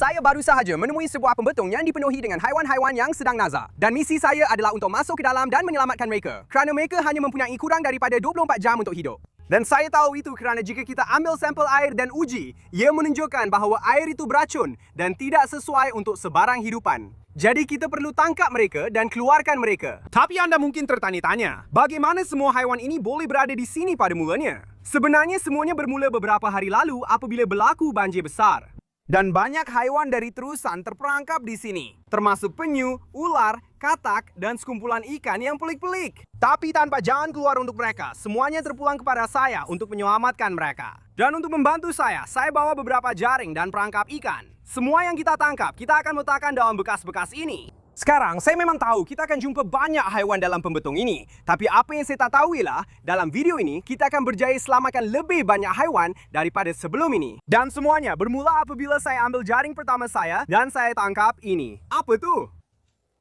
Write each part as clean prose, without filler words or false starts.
Saya baru sahaja menemui sebuah pembetung yang dipenuhi dengan haiwan-haiwan yang sedang nazak. Dan misi saya adalah untuk masuk ke dalam dan menyelamatkan mereka. Kerana mereka hanya mempunyai kurang daripada 24 jam untuk hidup. Dan saya tahu itu kerana jika kita ambil sampel air dan uji, ia menunjukkan bahawa air itu beracun dan tidak sesuai untuk sebarang hidupan. Jadi kita perlu tangkap mereka dan keluarkan mereka. Tapi anda mungkin tertanya-tanya, bagaimana semua haiwan ini boleh berada di sini pada mulanya? Sebenarnya semuanya bermula beberapa hari lalu apabila berlaku banjir besar. Dan banyak haiwan dari terusan terperangkap di sini, termasuk penyu, ular, katak, dan sekumpulan ikan yang pelik-pelik. Tapi tanpa jalan keluar untuk mereka, semuanya terpulang kepada saya untuk menyelamatkan mereka. Dan untuk membantu saya bawa beberapa jaring dan perangkap ikan. Semua yang kita tangkap, kita akan letakkan dalam bekas-bekas ini. Sekarang, saya memang tahu kita akan jumpa banyak haiwan dalam pembetung ini. Tapi apa yang saya tak tahu ialah, dalam video ini, kita akan berjaya selamatkan lebih banyak haiwan daripada sebelum ini. Dan semuanya bermula apabila saya ambil jaring pertama saya dan saya tangkap ini. Apa tu?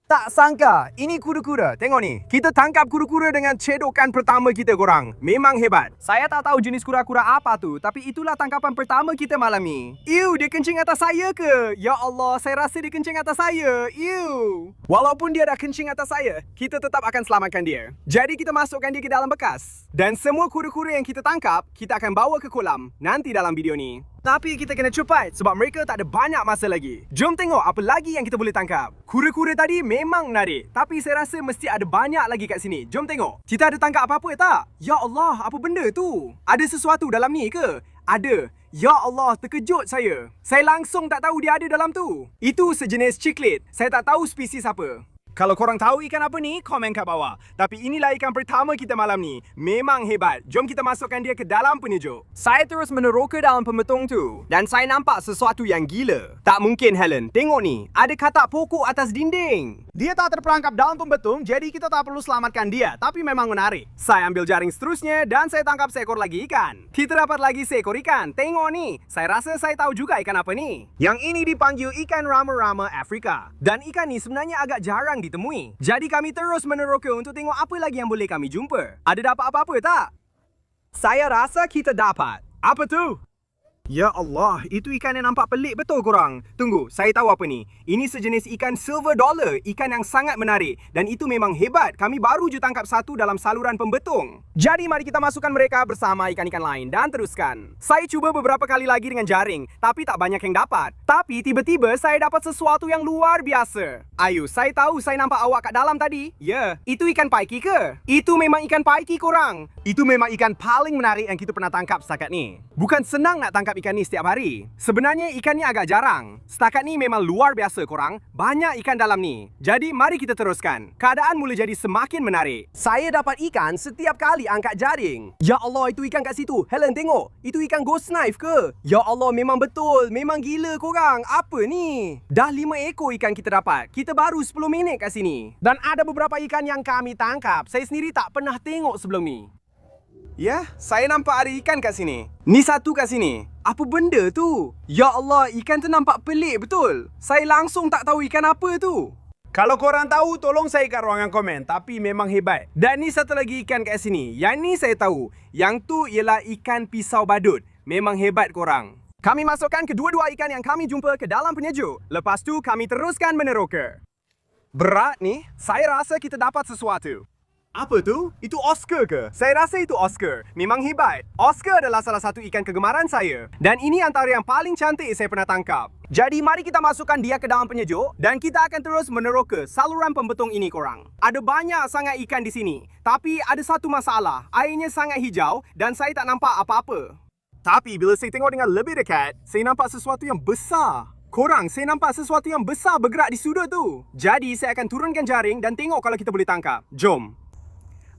Tak sangka, ini kura-kura. Tengok ni, kita tangkap kura-kura dengan cedokan pertama kita korang. Memang hebat. Saya tak tahu jenis kura-kura apa tu, tapi itulah tangkapan pertama kita malam ni. Ew, dia kencing atas saya ke? Ya Allah, saya rasa dia kencing atas saya. Ew. Walaupun dia dah kencing atas saya, kita tetap akan selamatkan dia. Jadi kita masukkan dia ke dalam bekas. Dan semua kura-kura yang kita tangkap, kita akan bawa ke kolam nanti dalam video ni. Tapi kita kena cepat sebab mereka tak ada banyak masa lagi. Jom tengok apa lagi yang kita boleh tangkap. Kura-kura tadi memang menarik, tapi saya rasa mesti ada banyak lagi kat sini. Jom tengok. Kita ada tangkap apa-apa tak? Ya Allah, apa benda tu? Ada sesuatu dalam ni ke? Ada. Ya Allah, terkejut saya. Saya langsung tak tahu dia ada dalam tu. Itu sejenis ciklet. Saya tak tahu spesies apa. Kalau korang tahu ikan apa ni, komen kat bawah. Tapi inilah ikan pertama kita malam ni. Memang hebat. Jom kita masukkan dia ke dalam penyejuk. Saya terus meneroka dalam pembetung tu. Dan saya nampak sesuatu yang gila. Tak mungkin, Helen. Tengok ni. Ada katak pokok atas dinding. Dia tak terperangkap dalam pembetung, jadi kita tak perlu selamatkan dia. Tapi memang menarik. Saya ambil jaring seterusnya dan saya tangkap seekor lagi ikan. Kita dapat lagi seekor ikan. Tengok ni. Saya rasa saya tahu juga ikan apa ni. Yang ini dipanggil ikan rama-rama Afrika. Dan ikan ni sebenarnya agak jarang ditemui. Jadi kami terus meneroka untuk tengok apa lagi yang boleh kami jumpa. Ada dapat apa-apa tak? Saya rasa kita dapat. Apa tu? Ya Allah, itu ikan yang nampak pelik betul korang. Tunggu, saya tahu apa ni. Ini sejenis ikan silver dollar, ikan yang sangat menarik. Dan itu memang hebat, kami baru je tangkap satu dalam saluran pembetung. Jadi mari kita masukkan mereka bersama ikan-ikan lain dan teruskan. Saya cuba beberapa kali lagi dengan jaring, tapi tak banyak yang dapat. Tapi tiba-tiba saya dapat sesuatu yang luar biasa. Ayu, saya tahu saya nampak awak kat dalam tadi. Ya, itu ikan paiki ke? Itu memang ikan paiki korang. Itu memang ikan paling menarik yang kita pernah tangkap setakat ni. Bukan senang nak tangkap ikan ni setiap hari. Sebenarnya ikan ni agak jarang. Setakat ni memang luar biasa korang. Banyak ikan dalam ni. Jadi mari kita teruskan. Keadaan mula jadi semakin menarik. Saya dapat ikan setiap kali angkat jaring. Ya Allah, itu ikan kat situ. Helen, tengok. Itu ikan ghost knife ke? Ya Allah, memang betul. Memang gila korang. Apa ni? Dah 5 ekor ikan kita dapat. Kita baru 10 minit kat sini. Dan ada beberapa ikan yang kami tangkap. Saya sendiri tak pernah tengok sebelum ni. Ya, saya nampak ada ikan kat sini. Ni satu kat sini. Apa benda tu? Ya Allah, ikan tu nampak pelik betul. Saya langsung tak tahu ikan apa tu. Kalau korang tahu, tolong saya kat ruangan komen. Tapi memang hebat. Dan ni satu lagi ikan kat sini. Yang ni saya tahu. Yang tu ialah ikan pisau badut. Memang hebat korang. Kami masukkan kedua-dua ikan yang kami jumpa ke dalam penyejuk. Lepas tu, kami teruskan meneroka. Berat ni, saya rasa kita dapat sesuatu. Apa tu? Itu Oscar ke? Saya rasa itu Oscar. Memang hebat. Oscar adalah salah satu ikan kegemaran saya. Dan ini antara yang paling cantik saya pernah tangkap. Jadi mari kita masukkan dia ke dalam penyejuk dan kita akan terus meneroka saluran pembetung ini korang. Ada banyak sangat ikan di sini. Tapi ada satu masalah. Airnya sangat hijau dan saya tak nampak apa-apa. Tapi bila saya tengok dengan lebih dekat, saya nampak sesuatu yang besar. Korang, saya nampak sesuatu yang besar bergerak di sudut tu. Jadi saya akan turunkan jaring dan tengok kalau kita boleh tangkap. Jom.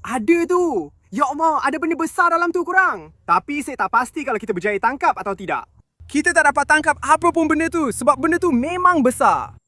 Ada tu. Ya Allah, ada benda besar dalam tu korang. Tapi saya tak pasti kalau kita berjaya tangkap atau tidak. Kita tak dapat tangkap apa pun benda tu sebab benda tu memang besar.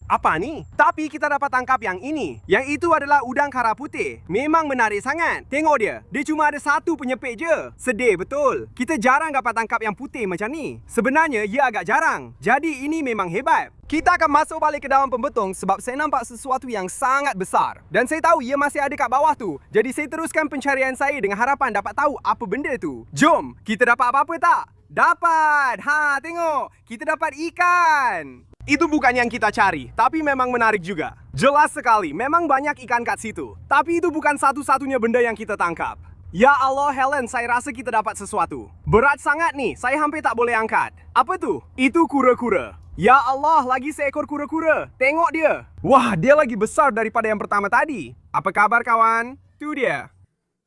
Apa ni? Tapi kita dapat tangkap yang ini. Yang itu adalah udang kara putih. Memang menarik sangat. Tengok dia. Dia cuma ada satu penyepit je. Sedih betul. Kita jarang dapat tangkap yang putih macam ni. Sebenarnya ia agak jarang. Jadi ini memang hebat. Kita akan masuk balik ke dalam pembetung sebab saya nampak sesuatu yang sangat besar. Dan saya tahu ia masih ada kat bawah tu. Jadi saya teruskan pencarian saya dengan harapan dapat tahu apa benda tu. Jom, kita dapat apa-apa tak? Dapat! Ha, tengok! Kita dapat ikan! Itu bukan yang kita cari, tapi memang menarik juga. Jelas sekali, memang banyak ikan kat situ. Tapi itu bukan satu-satunya benda yang kita tangkap. Ya Allah, Helen, saya rasa kita dapat sesuatu. Berat sangat nih, saya hampir tak boleh angkat. Apa tu? Itu kura-kura. Ya Allah, lagi seekor kura-kura. Tengok dia. Wah, dia lagi besar daripada yang pertama tadi. Apa kabar, kawan? Tu dia.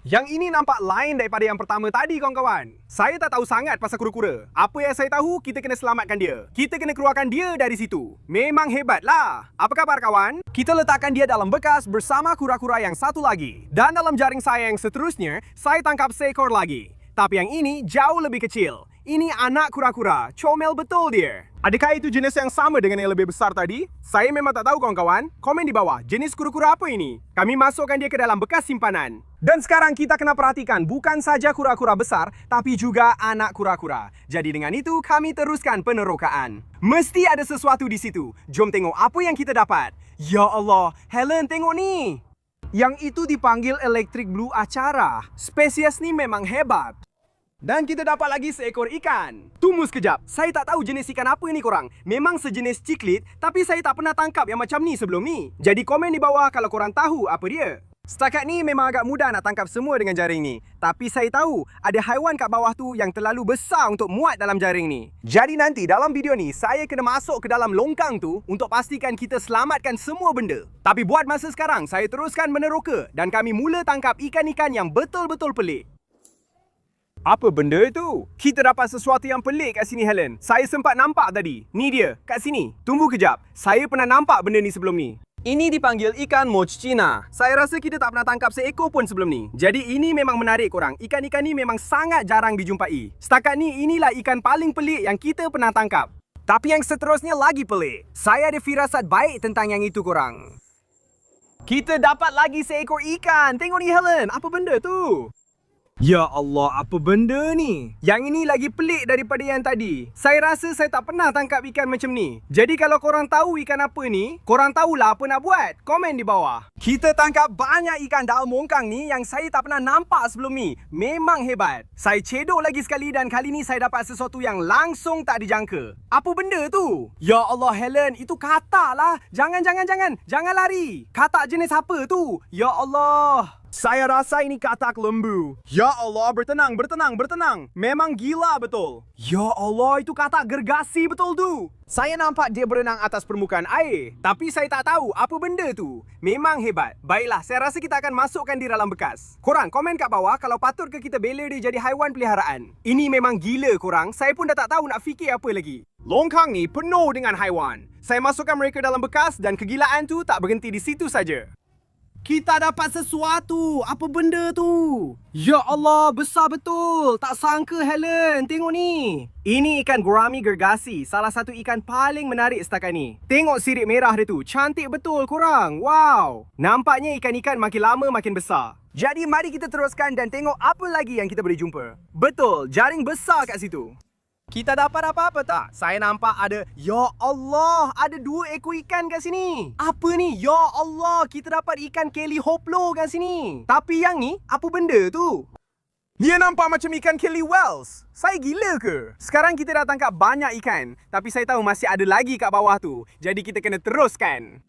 Yang ini nampak lain daripada yang pertama tadi, kawan-kawan. Saya tak tahu sangat pasal kura-kura. Apa yang saya tahu, kita kena selamatkan dia. Kita kena keluarkan dia dari situ. Memang hebatlah. Apa kabar, kawan? Kita letakkan dia dalam bekas bersama kura-kura yang satu lagi. Dan dalam jaring saya yang seterusnya, saya tangkap seekor lagi. Tapi yang ini jauh lebih kecil. Ini anak kura-kura. Comel betul dia. Adakah itu jenis yang sama dengan yang lebih besar tadi? Saya memang tak tahu, kawan-kawan. Komen di bawah, jenis kura-kura apa ini? Kami masukkan dia ke dalam bekas simpanan. Dan sekarang kita kena perhatikan bukan saja kura-kura besar, tapi juga anak kura-kura. Jadi dengan itu, kami teruskan penerokaan. Mesti ada sesuatu di situ. Jom tengok apa yang kita dapat. Ya Allah, Helen, tengok ni. Yang itu dipanggil electric blue acara. Spesies ni memang hebat. Dan kita dapat lagi seekor ikan. Tunggu sekejap, saya tak tahu jenis ikan apa ni korang. Memang sejenis ciklit, tapi saya tak pernah tangkap yang macam ni sebelum ni. Jadi komen di bawah kalau korang tahu apa dia. Setakat ni memang agak mudah nak tangkap semua dengan jaring ni. Tapi saya tahu ada haiwan kat bawah tu yang terlalu besar untuk muat dalam jaring ni. Jadi nanti dalam video ni saya kena masuk ke dalam longkang tu untuk pastikan kita selamatkan semua benda. Tapi buat masa sekarang saya teruskan meneroka dan kami mula tangkap ikan-ikan yang betul-betul pelik. Apa benda itu? Kita dapat sesuatu yang pelik kat sini, Helen. Saya sempat nampak tadi. Ni dia, kat sini. Tunggu kejap. Saya pernah nampak benda ni sebelum ni. Ini dipanggil ikan moch Cina. Saya rasa kita tak pernah tangkap seekor pun sebelum ni. Jadi ini memang menarik korang. Ikan-ikan ni memang sangat jarang dijumpai. Setakat ni, inilah ikan paling pelik yang kita pernah tangkap. Tapi yang seterusnya lagi pelik. Saya ada firasat baik tentang yang itu korang. Kita dapat lagi seekor ikan. Tengok ni, Helen. Apa benda tu? Ya Allah, apa benda ni? Yang ini lagi pelik daripada yang tadi. Saya rasa saya tak pernah tangkap ikan macam ni. Jadi kalau korang tahu ikan apa ni, korang tahulah apa nak buat. Komen di bawah. Kita tangkap banyak ikan dalam longkang ni yang saya tak pernah nampak sebelum ni. Memang hebat. Saya cedok lagi sekali dan kali ni saya dapat sesuatu yang langsung tak dijangka. Apa benda tu? Ya Allah, Helen, itu katak lah. Jangan lari. Katak jenis apa tu? Ya Allah. Saya rasa ini katak lembu. Ya Allah, bertenang. Memang gila betul. Ya Allah, itu katak gergasi betul tu. Saya nampak dia berenang atas permukaan air. Tapi saya tak tahu apa benda tu. Memang hebat. Baiklah, saya rasa kita akan masukkan di dalam bekas. Korang komen kat bawah kalau patut ke kita bela dia jadi haiwan peliharaan. Ini memang gila korang. Saya pun dah tak tahu nak fikir apa lagi. Longkang ni penuh dengan haiwan. Saya masukkan mereka dalam bekas dan kegilaan tu tak berhenti di situ saja. Kita dapat sesuatu. Apa benda tu? Ya Allah, besar betul. Tak sangka, Helen. Tengok ni. Ini ikan gourami gergasi. Salah satu ikan paling menarik setakat ni. Tengok sirip merah dia tu. Cantik betul korang. Wow. Nampaknya ikan-ikan makin lama makin besar. Jadi mari kita teruskan dan tengok apa lagi yang kita boleh jumpa. Betul, jaring besar kat situ. Kita dapat apa-apa tak? Saya nampak ada... Ya Allah! Ada 2 ekor ikan kat sini. Apa ni? Ya Allah! Kita dapat ikan Kelly Hoplo kat sini. Tapi yang ni, apa benda tu? Dia nampak macam ikan Kelly Wells. Saya gila ke? Sekarang kita dah tangkap banyak ikan. Tapi saya tahu masih ada lagi kat bawah tu. Jadi kita kena teruskan.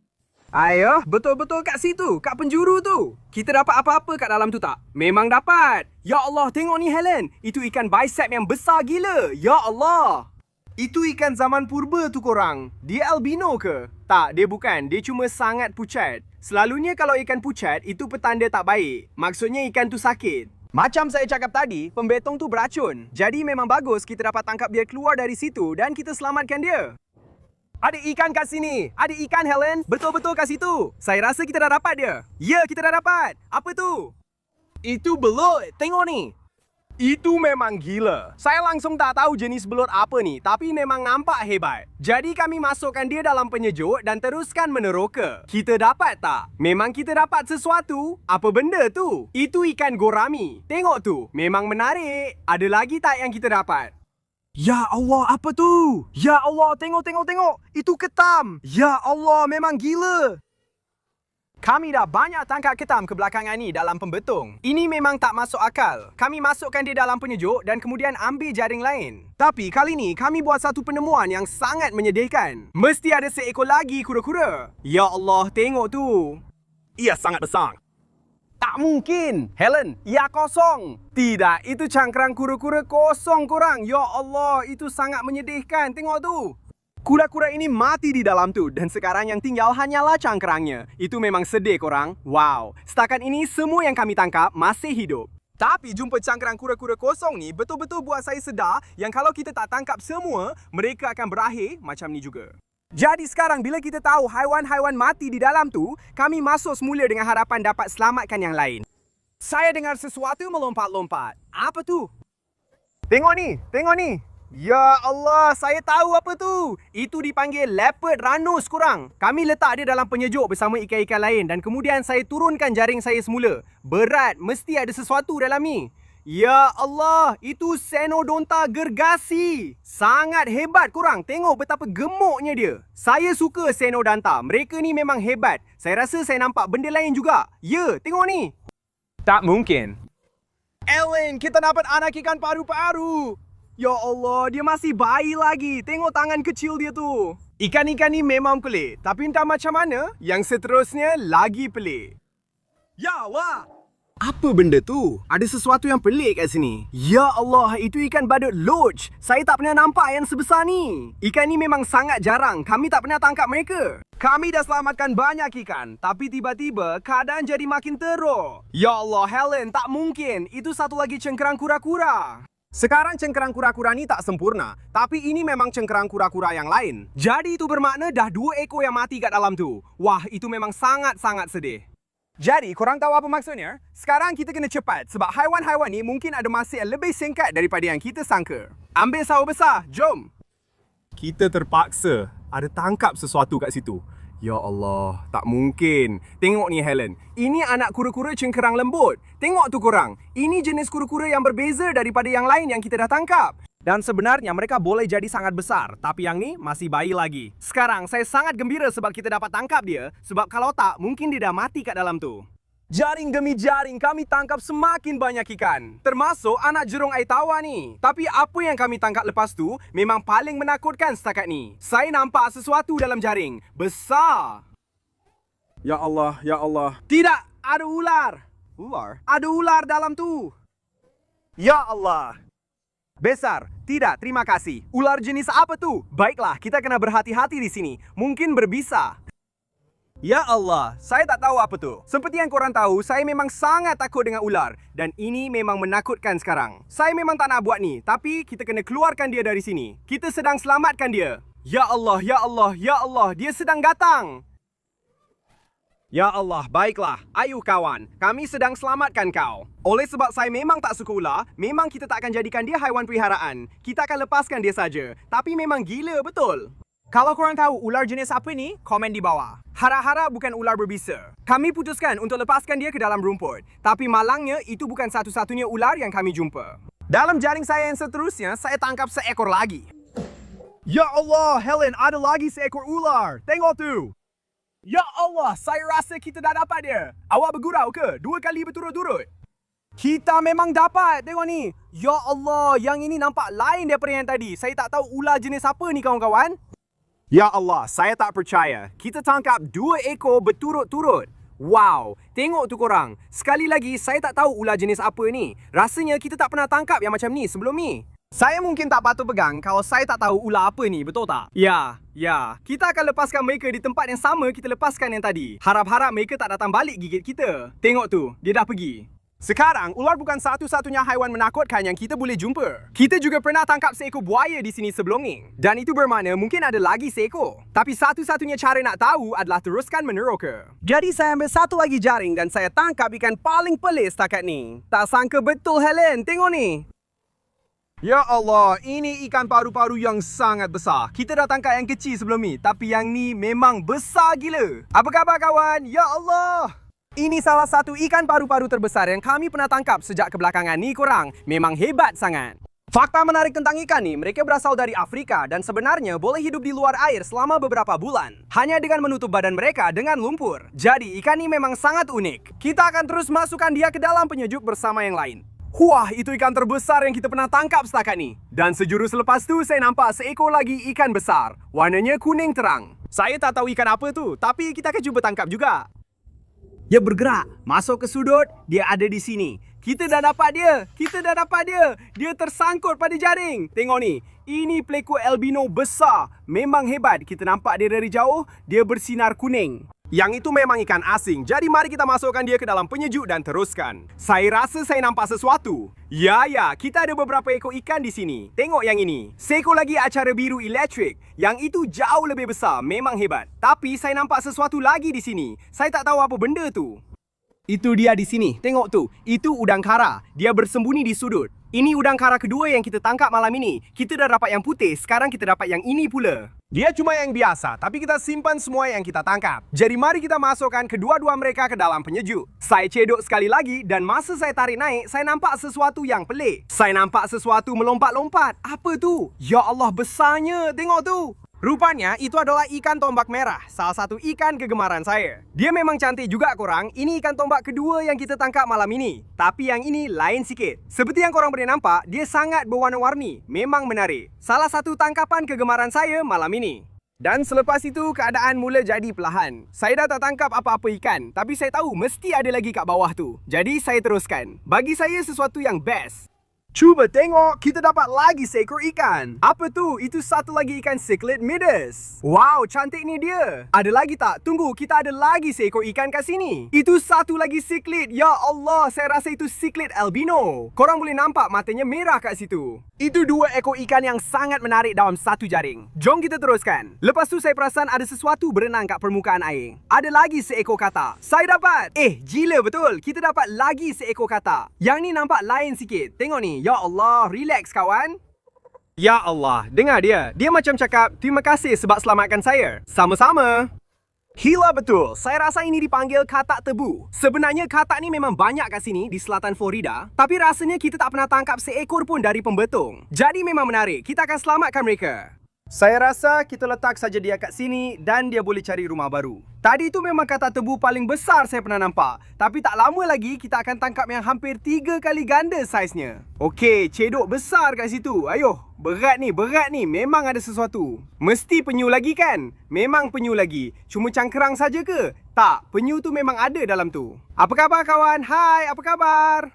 Ayo, betul-betul kat situ, kat penjuru tu. Kita dapat apa-apa kat dalam tu tak? Memang dapat. Ya Allah, tengok ni, Helen. Itu ikan bicep yang besar gila. Ya Allah. Itu ikan zaman purba tu korang. Dia albino ke? Tak, dia bukan. Dia cuma sangat pucat. Selalunya kalau ikan pucat, itu petanda tak baik. Maksudnya ikan tu sakit. Macam saya cakap tadi, pembetong tu beracun. Jadi memang bagus kita dapat tangkap dia keluar dari situ dan kita selamatkan dia. Ada ikan kat sini. Ada ikan, Helen. Betul-betul kat situ. Saya rasa kita dah dapat dia. Ya, kita dah dapat. Apa tu? Itu belut. Tengok ni. Itu memang gila. Saya langsung tak tahu jenis belut apa ni. Tapi memang nampak hebat. Jadi kami masukkan dia dalam penyejuk dan teruskan meneroka. Kita dapat tak? Memang kita dapat sesuatu. Apa benda tu? Itu ikan gourami. Tengok tu. Memang menarik. Ada lagi tak yang kita dapat? Ya Allah, apa tu? Ya Allah, tengok. Itu ketam. Ya Allah, memang gila. Kami dah banyak tangkap ketam kebelakangan ni dalam pembetung. Ini memang tak masuk akal. Kami masukkan dia dalam penyejuk dan kemudian ambil jaring lain. Tapi kali ni kami buat satu penemuan yang sangat menyedihkan. Mesti ada seekor lagi kura-kura. Ya Allah, tengok tu. Ia sangat besar. Tak mungkin. Helen, ia kosong. Tidak, itu cangkrang kura-kura kosong korang. Ya Allah, itu sangat menyedihkan. Tengok tu. Kura-kura ini mati di dalam tu dan sekarang yang tinggal hanyalah cangkrangnya. Itu memang sedih korang. Wow, setakat ini semua yang kami tangkap masih hidup. Tapi jumpa cangkrang kura-kura kosong ni betul-betul buat saya sedar yang kalau kita tak tangkap semua, mereka akan berakhir macam ni juga. Jadi sekarang bila kita tahu haiwan-haiwan mati di dalam tu, kami masuk semula dengan harapan dapat selamatkan yang lain. Saya dengar sesuatu melompat-lompat. Apa tu? Tengok ni, tengok ni. Ya Allah, saya tahu apa tu. Itu dipanggil leopard ranus korang. Kami letak dia dalam penyejuk bersama ikan-ikan lain dan kemudian saya turunkan jaring saya semula. Berat, mesti ada sesuatu dalam ni. Ya Allah, itu Cynodonta gergasi. Sangat hebat korang. Tengok betapa gemuknya dia. Saya suka Cynodonta. Mereka ni memang hebat. Saya rasa saya nampak benda lain juga. Ya, tengok ni. Tak mungkin. Ellen, kita dapat anak ikan paru-paru. Ya Allah, dia masih bayi lagi. Tengok tangan kecil dia tu. Ikan-ikan ni memang pelik. Tapi entah macam mana, yang seterusnya lagi pelik. Ya Allah! Apa benda tu? Ada sesuatu yang pelik kat sini. Ya Allah, itu ikan badut loach. Saya tak pernah nampak yang sebesar ni. Ikan ni memang sangat jarang. Kami tak pernah tangkap mereka. Kami dah selamatkan banyak ikan. Tapi tiba-tiba, keadaan jadi makin teruk. Ya Allah, Helen, tak mungkin. Itu satu lagi cengkerang kura-kura. Sekarang cengkerang kura-kura ni tak sempurna, tapi ini memang cengkerang kura-kura yang lain. Jadi itu bermakna dah 2 ekor yang mati kat dalam tu. Wah, itu memang sangat-sangat sedih. Jadi, korang tahu apa maksudnya? Sekarang kita kena cepat sebab haiwan-haiwan ni mungkin ada masa yang lebih singkat daripada yang kita sangka. Ambil sawah besar, jom! Kita terpaksa ada tangkap sesuatu kat situ. Ya Allah, tak mungkin. Tengok ni Helen. Ini anak kura-kura cengkerang lembut. Tengok tu korang. Ini jenis kura-kura yang berbeza daripada yang lain yang kita dah tangkap. Dan sebenarnya mereka boleh jadi sangat besar. Tapi yang ni masih bayi lagi. Sekarang saya sangat gembira sebab kita dapat tangkap dia. Sebab kalau tak, mungkin dia dah mati kat dalam tu. Jaring demi jaring kami tangkap semakin banyak ikan. Termasuk anak jerung air tawar ni. Tapi apa yang kami tangkap lepas tu memang paling menakutkan setakat ni. Saya nampak sesuatu dalam jaring. Besar. Ya Allah, ya Allah. Tidak, ada ular. Ular? Ada ular dalam tu. Ya Allah. Besar. Tidak, terima kasih. Ular jenis apa tu? Baiklah, kita kena berhati-hati di sini. Mungkin berbisa. Ya Allah, saya tak tahu apa tu. Seperti yang korang tahu, saya memang sangat takut dengan ular. Dan ini memang menakutkan sekarang. Saya memang tak nak buat ni, tapi kita kena keluarkan dia dari sini. Kita sedang selamatkan dia. Ya Allah, ya Allah, ya Allah, dia sedang datang. Ya Allah, baiklah. Ayo kawan, kami sedang selamatkan kau. Oleh sebab saya memang tak suka ular, memang kita tak akan jadikan dia haiwan peliharaan. Kita akan lepaskan dia saja. Tapi memang gila betul. Kalau korang tahu ular jenis apa ni, komen di bawah. Harap-harap bukan ular berbisa. Kami putuskan untuk lepaskan dia ke dalam rumput. Tapi malangnya, itu bukan satu-satunya ular yang kami jumpa. Dalam jaring saya yang seterusnya, saya tangkap seekor lagi. Ya Allah, Helen, ada lagi seekor ular. Tengok tu. Ya Allah, saya rasa kita dah dapat dia. Awak bergurau ke? 2 kali berturut-turut. Kita memang dapat. Tengok ni. Ya Allah, yang ini nampak lain daripada yang tadi. Saya tak tahu ular jenis apa ni kawan-kawan. Ya Allah, saya tak percaya. Kita tangkap 2 ekor berturut-turut. Wow, tengok tu korang. Sekali lagi, saya tak tahu ular jenis apa ni. Rasanya kita tak pernah tangkap yang macam ni sebelum ni. Saya mungkin tak patut pegang kalau saya tak tahu ular apa ni, betul tak? Ya. Kita akan lepaskan mereka di tempat yang sama kita lepaskan yang tadi. Harap-harap mereka tak datang balik gigit kita. Tengok tu, dia dah pergi. Sekarang, ular bukan satu-satunya haiwan menakutkan yang kita boleh jumpa. Kita juga pernah tangkap seekor buaya di sini sebelum ni. Dan itu bermakna mungkin ada lagi seekor. Tapi satu-satunya cara nak tahu adalah teruskan meneroka. Jadi saya ambil satu lagi jaring dan saya tangkap ikan paling pelik setakat ni. Tak sangka betul Helen, tengok ni. Ya Allah, ini ikan paru-paru yang sangat besar. Kita dah tangkap yang kecil sebelum ni, tapi yang ni memang besar gila. Apa khabar kawan? Ya Allah! Ini salah satu ikan paru-paru terbesar yang kami pernah tangkap sejak kebelakangan ni korang. Memang hebat sangat. Fakta menarik tentang ikan nih, mereka berasal dari Afrika dan sebenarnya boleh hidup di luar air selama beberapa bulan. Hanya dengan menutup badan mereka dengan lumpur. Jadi ikan ini memang sangat unik. Kita akan terus masukkan dia ke dalam penyejuk bersama yang lain. Wah, itu ikan terbesar yang kita pernah tangkap setakat ni. Dan sejurus lepas tu saya nampak seekor lagi ikan besar. Warnanya kuning terang. Saya tak tahu ikan apa tu, tapi kita akan cuba tangkap juga. Dia bergerak, masuk ke sudut, dia ada di sini. Kita dah dapat dia. Dia tersangkut pada jaring. Tengok ni, ini pleko albino besar. Memang hebat, kita nampak dia dari jauh, dia bersinar kuning. Yang itu memang ikan asing, jadi mari kita masukkan dia ke dalam penyejuk dan teruskan. Saya rasa saya nampak sesuatu. Ya, kita ada beberapa ekor ikan di sini. Tengok yang ini. Seekor lagi acara biru elektrik. Yang itu jauh lebih besar, memang hebat. Tapi saya nampak sesuatu lagi di sini. Saya tak tahu apa benda tu. Itu dia di sini. Tengok tu. Itu udang kara. Dia bersembunyi di sudut. Ini udang kara kedua yang kita tangkap malam ini. Kita dah dapat yang putih, sekarang kita dapat yang ini pula. Dia cuma yang biasa, tapi kita simpan semua yang kita tangkap. Jadi mari kita masukkan kedua-dua mereka ke dalam penyejuk. Saya cedok sekali lagi dan masa saya tarik naik, saya nampak sesuatu yang pelik. Saya nampak sesuatu melompat-lompat. Apa tu? Ya Allah, besarnya. Tengok tu. Rupanya itu adalah ikan tombak merah, salah satu ikan kegemaran saya. Dia memang cantik juga korang, ini ikan tombak kedua yang kita tangkap malam ini. Tapi yang ini lain sikit. Seperti yang korang boleh nampak, dia sangat berwarna-warni, memang menarik. Salah satu tangkapan kegemaran saya malam ini. Dan selepas itu, keadaan mula jadi perlahan. Saya dah tak tangkap apa-apa ikan, tapi saya tahu mesti ada lagi kat bawah tu. Jadi saya teruskan. Bagi saya sesuatu yang best. Cuba tengok, kita dapat lagi seekor ikan. Apa tu? Itu satu lagi ikan cichlid midas. Wow, cantik ni dia. Ada lagi tak? Tunggu, kita ada lagi seekor ikan kat sini. Itu satu lagi cichlid. Ya Allah, saya rasa itu cichlid albino. Korang boleh nampak matanya merah kat situ. Itu dua ekor ikan yang sangat menarik dalam satu jaring. Jom kita teruskan. Lepas tu saya perasan ada sesuatu berenang kat permukaan air. Ada lagi seekor katak. Saya dapat. Gila betul. Kita dapat lagi seekor katak. Yang ni nampak lain sikit. Tengok ni. Ya Allah, relax kawan. Ya Allah, dengar dia. Dia macam cakap, terima kasih sebab selamatkan saya. Sama-sama. Gila betul. Saya rasa ini dipanggil katak tebu. Sebenarnya katak ni memang banyak kat sini di selatan Florida. Tapi rasanya kita tak pernah tangkap seekor pun dari pembetung. Jadi memang menarik. Kita akan selamatkan mereka. Saya rasa kita letak saja dia kat sini dan dia boleh cari rumah baru. Tadi itu memang katak tebu paling besar saya pernah nampak. Tapi tak lama lagi kita akan tangkap yang hampir 3 kali ganda saiznya. Okey, cedok besar kat situ. Ayuh, berat ni. Memang ada sesuatu. Mesti penyu lagi kan? Memang penyu lagi. Cuma cangkerang saja ke? Tak, penyu tu memang ada dalam tu. Apa khabar kawan? Hai, apa khabar?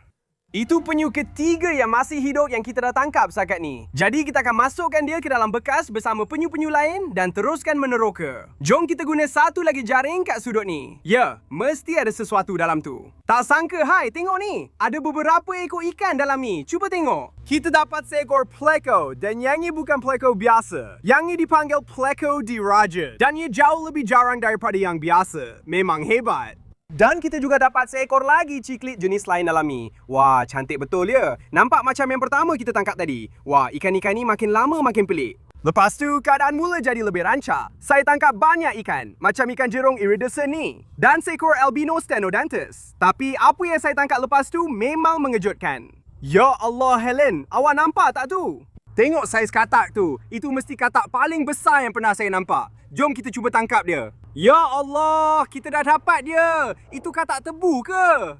Itu penyu ketiga yang masih hidup yang kita dah tangkap setakat ni. Jadi kita akan masukkan dia ke dalam bekas bersama penyu-penyu lain dan teruskan meneroka. Jom kita guna satu lagi jaring kat sudut ni. Ya, mesti ada sesuatu dalam tu. Tak sangka, hai, tengok ni. Ada beberapa ekor ikan dalam ni. Cuba tengok. Kita dapat seekor pleko dan yang ni bukan pleko biasa. Yang ni dipanggil pleko diraja. Dan ia jauh lebih jarang daripada yang biasa. Memang hebat. Dan kita juga dapat seekor lagi cichlid jenis lain dalam ni. Wah, cantik betul ya. Nampak macam yang pertama kita tangkap tadi. Wah, ikan-ikan ni makin lama makin pelik. Lepas tu, keadaan mula jadi lebih rancak. Saya tangkap banyak ikan, macam ikan jerung iridescent ni. Dan seekor albino stenodanthus. Tapi apa yang saya tangkap lepas tu memang mengejutkan. Ya Allah, Helen, awak nampak tak tu? Tengok saiz katak tu. Itu mesti katak paling besar yang pernah saya nampak. Jom kita cuba tangkap dia. Ya Allah, kita dah dapat dia. Itu katak tebu ke?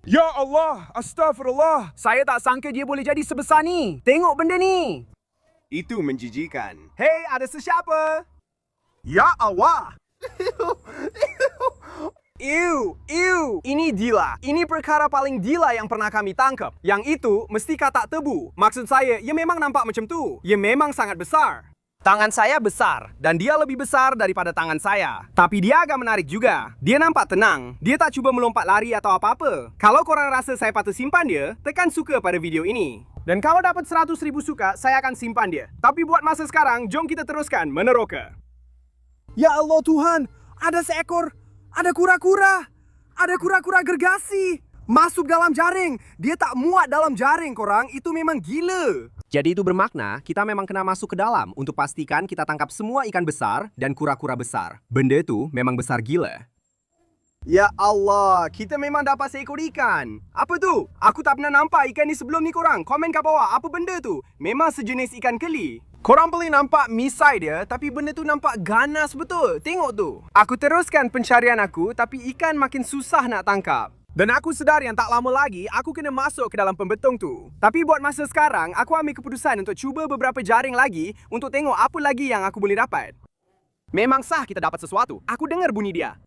Ya Allah, astagfirullah. Saya tak sangka dia boleh jadi sebesar ni. Tengok benda ni. Itu menjijikan. Hei, ada sesiapa? Ya Allah. Ew. Ini gila. Ini perkara paling gila yang pernah kami tangkap. Yang itu mesti katak tebu. Maksud saya, ia memang nampak macam tu. Ia memang sangat besar. Tangan saya besar dan dia lebih besar daripada tangan saya. Tapi dia agak menarik juga. Dia nampak tenang. Dia tak cuba melompat lari atau apa-apa. Kalau korang rasa saya patut simpan dia, tekan suka pada video ini. Dan kalau dapat 100,000 suka, saya akan simpan dia. Tapi buat masa sekarang, jom kita teruskan meneroka. Ya Allah Tuhan, ada seekor. Ada kura-kura. Ada kura-kura gergasi. Masuk dalam jaring. Dia tak muat dalam jaring korang. Itu memang gila. Jadi itu bermakna kita memang kena masuk ke dalam untuk pastikan kita tangkap semua ikan besar dan kura-kura besar. Benda tu memang besar gila. Ya Allah, kita memang dapat seekor ikan. Apa tu? Aku tak pernah nampak ikan ni sebelum ni korang. Komen kat bawah, apa benda tu? Memang sejenis ikan keli. Korang boleh nampak misai dia, tapi benda tu nampak ganas betul. Tengok tu. Aku teruskan pencarian aku, tapi ikan makin susah nak tangkap. Dan aku sedar yang tak lama lagi, aku kena masuk ke dalam pembetung tu. Tapi buat masa sekarang, aku ambil keputusan untuk cuba beberapa jaring lagi untuk tengok apa lagi yang aku boleh dapat. Memang sah kita dapat sesuatu. Aku dengar bunyi dia.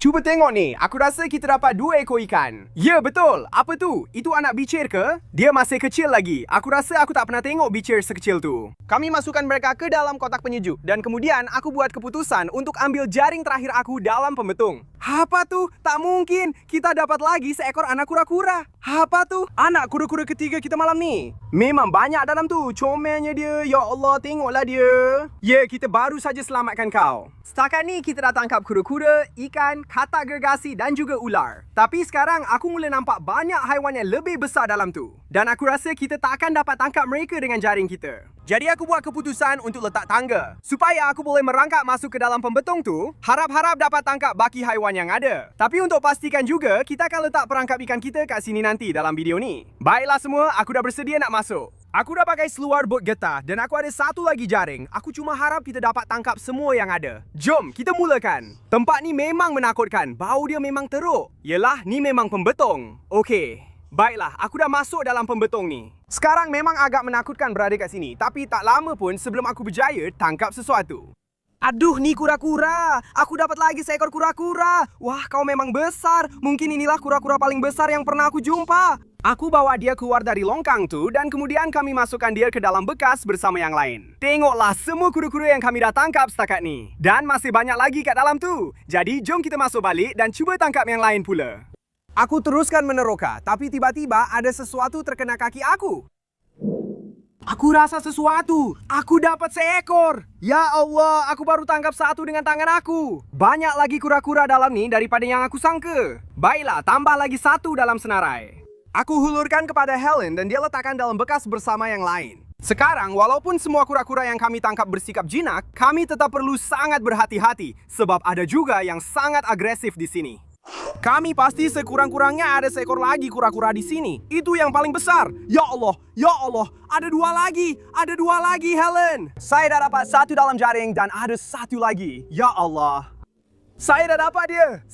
Cuba tengok ni, aku rasa kita dapat 2 ekor ikan. Ya, betul. Apa tu? Itu anak bicir ke? Dia masih kecil lagi. Aku rasa aku tak pernah tengok bicir sekecil tu. Kami masukkan mereka ke dalam kotak penyejuk. Dan kemudian aku buat keputusan untuk ambil jaring terakhir aku dalam pembetung. Apa tu? Tak mungkin. Kita dapat lagi seekor anak kura-kura. Apa tu? Anak kura-kura ketiga kita malam ni. Memang banyak dalam tu. Comelnya dia. Ya Allah, tengoklah dia. Ya, kita baru saja selamatkan kau. Setakat ni kita dah tangkap kura-kura, ikan, katak gergasi dan juga ular. Tapi sekarang aku mula nampak banyak haiwan yang lebih besar dalam tu. Dan aku rasa kita tak akan dapat tangkap mereka dengan jaring kita. Jadi aku buat keputusan untuk letak tangga. Supaya aku boleh merangkak masuk ke dalam pembetung tu, harap-harap dapat tangkap baki haiwan yang ada. Tapi untuk pastikan juga, kita akan letak perangkap ikan kita kat sini nanti dalam video ni. Baiklah semua, aku dah bersedia nak masuk. Aku dah pakai seluar bot getah dan aku ada satu lagi jaring. Aku cuma harap kita dapat tangkap semua yang ada. Jom, kita mulakan. Tempat ni memang menakutkan. Bau dia memang teruk. Yelah, ni memang pembetung. Okey. Baiklah, aku dah masuk dalam pembetung ni. Sekarang memang agak menakutkan berada kat sini. Tapi tak lama pun sebelum aku berjaya tangkap sesuatu. Aduh, ni kura-kura. Aku dapat lagi seekor kura-kura. Wah, kau memang besar. Mungkin inilah kura-kura paling besar yang pernah aku jumpa. Aku bawa dia keluar dari longkang tu dan kemudian kami masukkan dia ke dalam bekas bersama yang lain. Tengoklah semua kura-kura yang kami dah tangkap setakat ni. Dan masih banyak lagi kat dalam tu. Jadi, jom kita masuk balik dan cuba tangkap yang lain pula. Aku teruskan meneroka, tapi tiba-tiba ada sesuatu terkena kaki aku. Aku rasa sesuatu. Aku dapat seekor. Ya Allah, aku baru tangkap satu dengan tangan aku. Banyak lagi kura-kura dalam ni daripada yang aku sangka. Baiklah, tambah lagi satu dalam senarai. Aku hulurkan kepada Helen dan dia letakkan dalam bekas bersama yang lain. Sekarang, walaupun semua kura-kura yang kami tangkap bersikap jinak, kami tetap perlu sangat berhati-hati sebab ada juga yang sangat agresif di sini. Kami pasti sekurang-kurangnya ada seekor lagi kura-kura di sini. Itu yang paling besar. Ya Allah, ada dua lagi, Helen. Saya dah dapat satu dalam jaring dan ada satu lagi. Ya Allah. Saya dah dapat dia.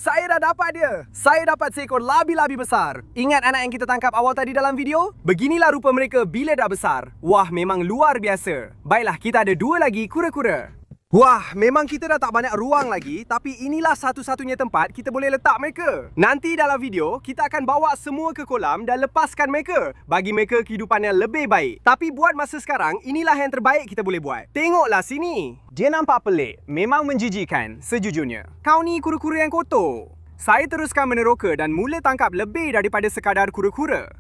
Saya dapat seekor labi-labi besar. Ingat anak yang kita tangkap awal tadi dalam video? Beginilah rupa mereka bila dah besar. Wah, memang luar biasa. Baiklah, kita ada 2 lagi kura-kura. Wah, memang kita dah tak banyak ruang lagi, tapi inilah satu-satunya tempat kita boleh letak mereka. Nanti dalam video, kita akan bawa semua ke kolam dan lepaskan mereka, bagi mereka kehidupan yang lebih baik. Tapi buat masa sekarang, inilah yang terbaik kita boleh buat. Tengoklah sini. Dia nampak pelik, memang menjijikkan, sejujurnya. Kau ni kura-kura yang kotor. Saya teruskan meneroka dan mula tangkap lebih daripada sekadar kura-kura.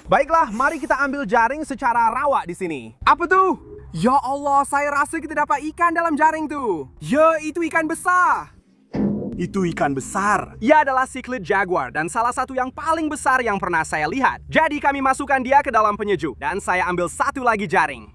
Baiklah, mari kita ambil jaring secara rawat di sini. Apa tu? Ya Allah, saya rasa kita dapat ikan dalam jaring tu. Ya, itu ikan besar. Itu ikan besar. Ia adalah siklet jaguar dan salah satu yang paling besar yang pernah saya lihat. Jadi kami masukkan dia ke dalam penyejuk dan saya ambil satu lagi jaring.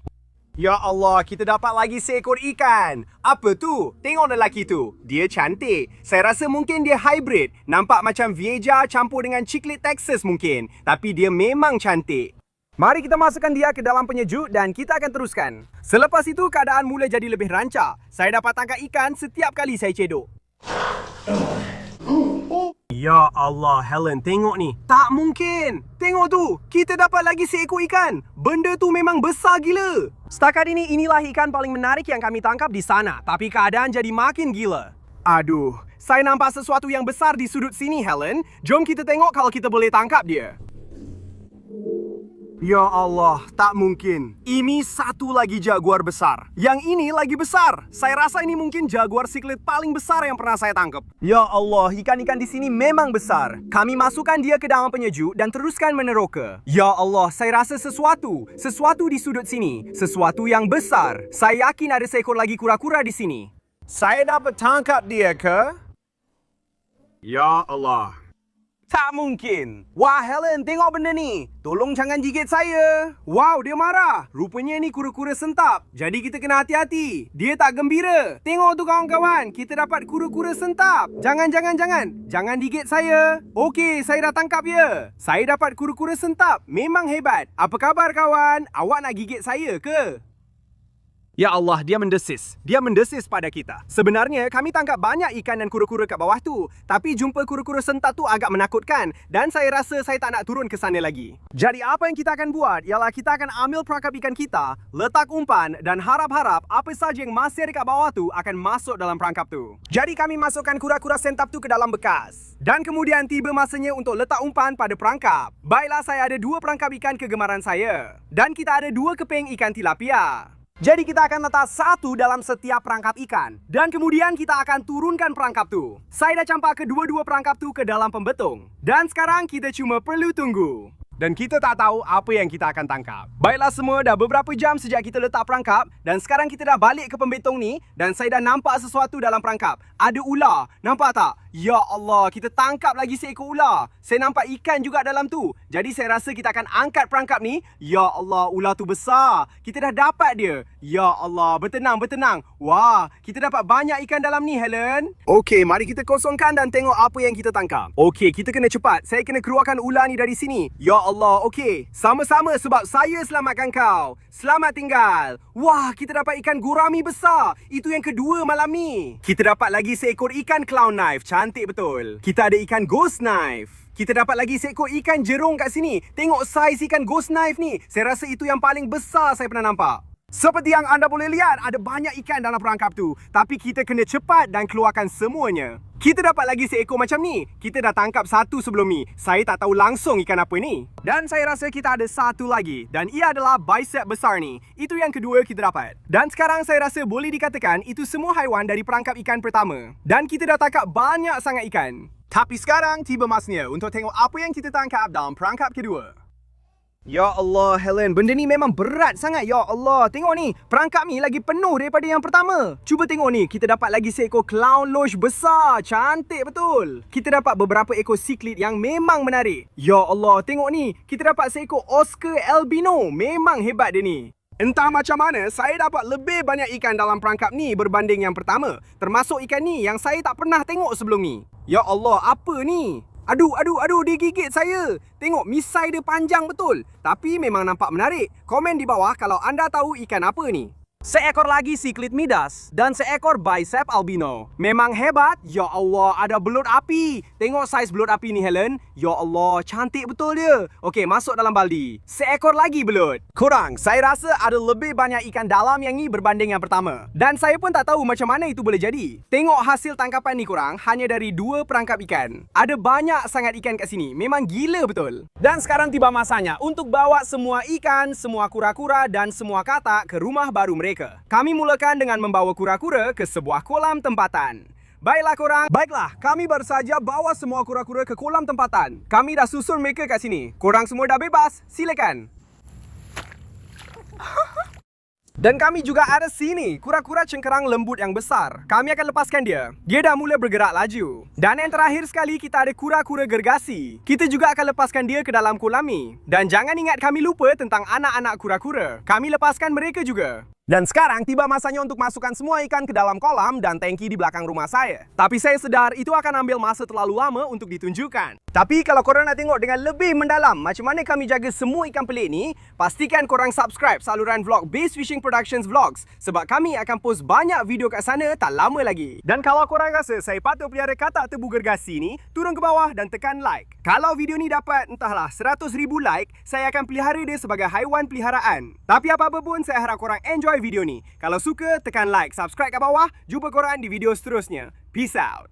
Ya Allah, kita dapat lagi seekor ikan. Apa tu? Tengok lelaki tu. Dia cantik. Saya rasa mungkin dia hybrid. Nampak macam Vieja campur dengan ciklet Texas mungkin. Tapi dia memang cantik. Mari kita masukkan dia ke dalam penyejuk dan kita akan teruskan. Selepas itu, keadaan mula jadi lebih rancak. Saya dapat tangkap ikan setiap kali saya cedok. Ya Allah, Helen, tengok ni. Tak mungkin. Tengok tu, kita dapat lagi seekor ikan. Benda tu memang besar gila. Setakat ini, inilah ikan paling menarik yang kami tangkap di sana. Tapi keadaan jadi makin gila. Aduh, saya nampak sesuatu yang besar di sudut sini, Helen. Jom kita tengok kalau kita boleh tangkap dia. Ya Allah, tak mungkin. Ini satu lagi jaguar besar. Yang ini lagi besar. Saya rasa ini mungkin jaguar siklet paling besar yang pernah saya tangkap. Ya Allah, ikan-ikan di sini memang besar. Kami masukkan dia ke dalam penyejuk dan teruskan meneroka. Ya Allah, saya rasa sesuatu di sudut sini. Sesuatu yang besar. Saya yakin ada seekor lagi kura-kura di sini. Saya dapat tangkap dia ke? Ya Allah. Tak mungkin. Wah, Helen, tengok benda ni. Tolong jangan gigit saya. Wow, dia marah. Rupanya ni kura-kura sentap. Jadi kita kena hati-hati. Dia tak gembira. Tengok tu kawan-kawan. Kita dapat kura-kura sentap. Jangan. Jangan gigit saya. Okey, saya dah tangkap dia. Saya dapat kura-kura sentap. Memang hebat. Apa khabar kawan? Awak nak gigit saya ke? Ya Allah, dia mendesis. Dia mendesis pada kita. Sebenarnya, kami tangkap banyak ikan dan kura-kura kat bawah tu. Tapi jumpa kura-kura sentap tu agak menakutkan. Dan saya rasa saya tak nak turun ke sana lagi. Jadi apa yang kita akan buat ialah kita akan ambil perangkap ikan kita, letak umpan dan harap-harap apa saja yang masih dekat bawah tu akan masuk dalam perangkap tu. Jadi kami masukkan kura-kura sentap tu ke dalam bekas. Dan kemudian tiba masanya untuk letak umpan pada perangkap. Baiklah, saya ada 2 perangkap ikan kegemaran saya. Dan kita ada 2 keping ikan tilapia. Jadi kita akan letak 1 dalam setiap perangkap ikan. Dan kemudian kita akan turunkan perangkap tu. Saya dah campak kedua-dua perangkap tu ke dalam pembetung. Dan sekarang kita cuma perlu tunggu. Dan kita tak tahu apa yang kita akan tangkap. Baiklah semua, dah beberapa jam sejak kita letak perangkap. Dan sekarang kita dah balik ke pembetung ni. Dan saya dah nampak sesuatu dalam perangkap. Ada ular. Nampak tak? Ya Allah, kita tangkap lagi seekor ular. Saya nampak ikan juga dalam tu. Jadi saya rasa kita akan angkat perangkap ni. Ya Allah, ular tu besar. Kita dah dapat dia. Ya Allah, bertenang. Wah, kita dapat banyak ikan dalam ni, Helen. Okey, mari kita kosongkan dan tengok apa yang kita tangkap. Okey, kita kena cepat. Saya kena keluarkan ular ni dari sini. Ya Allah, okey. Sama-sama sebab saya selamatkan kau. Selamat tinggal. Wah, kita dapat ikan gurami besar. Itu yang kedua malam ni. Kita dapat lagi seekor ikan clown knife. Cantik betul. Kita ada ikan ghost knife. Kita dapat lagi seekor ikan jerung kat sini. Tengok saiz ikan ghost knife ni. Saya rasa itu yang paling besar saya pernah nampak. Seperti yang anda boleh lihat, ada banyak ikan dalam perangkap tu. Tapi kita kena cepat dan keluarkan semuanya. Kita dapat lagi seekor macam ni. Kita dah tangkap 1 sebelum ni. Saya tak tahu langsung ikan apa ni. Dan saya rasa kita ada 1 lagi. Dan ia adalah bicep besar ni. Itu yang kedua kita dapat. Dan sekarang saya rasa boleh dikatakan itu semua haiwan dari perangkap ikan pertama. Dan kita dah tangkap banyak sangat ikan. Tapi sekarang tiba masanya untuk tengok apa yang kita tangkap dalam perangkap kedua. Ya Allah, Helen, benda ni memang berat sangat. Ya Allah, tengok ni, perangkap ni lagi penuh daripada yang pertama. Cuba tengok ni, kita dapat lagi seekor clown loach besar. Cantik betul. Kita dapat beberapa ekor siklit yang memang menarik. Ya Allah, tengok ni, kita dapat seekor Oscar albino. Memang hebat dia ni. Entah macam mana, saya dapat lebih banyak ikan dalam perangkap ni berbanding yang pertama. Termasuk ikan ni yang saya tak pernah tengok sebelum ni. Ya Allah, apa ni? Aduh, dia gigit saya. Tengok, misai dia panjang betul. Tapi memang nampak menarik. Komen di bawah kalau anda tahu ikan apa ni. Seekor lagi siklit midas dan seekor bicep albino. Memang hebat. Ya Allah, ada belut api. Tengok saiz belut api ni, Helen. Ya Allah, cantik betul dia. Okey, masuk dalam baldi. Seekor lagi belut. Kurang, saya rasa ada lebih banyak ikan dalam yang ni berbanding yang pertama. Dan saya pun tak tahu macam mana itu boleh jadi. Tengok hasil tangkapan ni korang, hanya dari 2 perangkap ikan. Ada banyak sangat ikan kat sini. Memang gila betul. Dan sekarang tiba masanya untuk bawa semua ikan, semua kura-kura dan semua katak ke rumah baru mereka. Kami mulakan dengan membawa kura-kura ke sebuah kolam tempatan. Baiklah korang. Baiklah, kami baru saja bawa semua kura-kura ke kolam tempatan. Kami dah susun mereka kat sini. Korang semua dah bebas. Silakan. Dan kami juga ada sini, kura-kura cengkerang lembut yang besar. Kami akan lepaskan dia. Dia dah mula bergerak laju. Dan yang terakhir sekali, kita ada kura-kura gergasi. Kita juga akan lepaskan dia ke dalam kolam ni. Dan jangan ingat kami lupa tentang anak-anak kura-kura. Kami lepaskan mereka juga. Dan sekarang tiba masanya untuk masukkan semua ikan ke dalam kolam dan tangki di belakang rumah saya. Tapi saya sedar itu akan ambil masa terlalu lama untuk ditunjukkan. Tapi kalau korang nak tengok dengan lebih mendalam macam mana kami jaga semua ikan pelik ni, pastikan korang subscribe saluran vlog Base Fishing Productions Vlogs sebab kami akan post banyak video kat sana tak lama lagi. Dan kalau korang rasa saya patut pelihara katak tebu gergasi ni, turun ke bawah dan tekan like. Kalau video ni dapat entahlah 100,000 like, saya akan pelihara dia sebagai haiwan peliharaan. Tapi apa-apa pun saya harap korang enjoy video ni. Kalau suka, tekan like, subscribe kat bawah. Jumpa korang di video seterusnya. Peace out.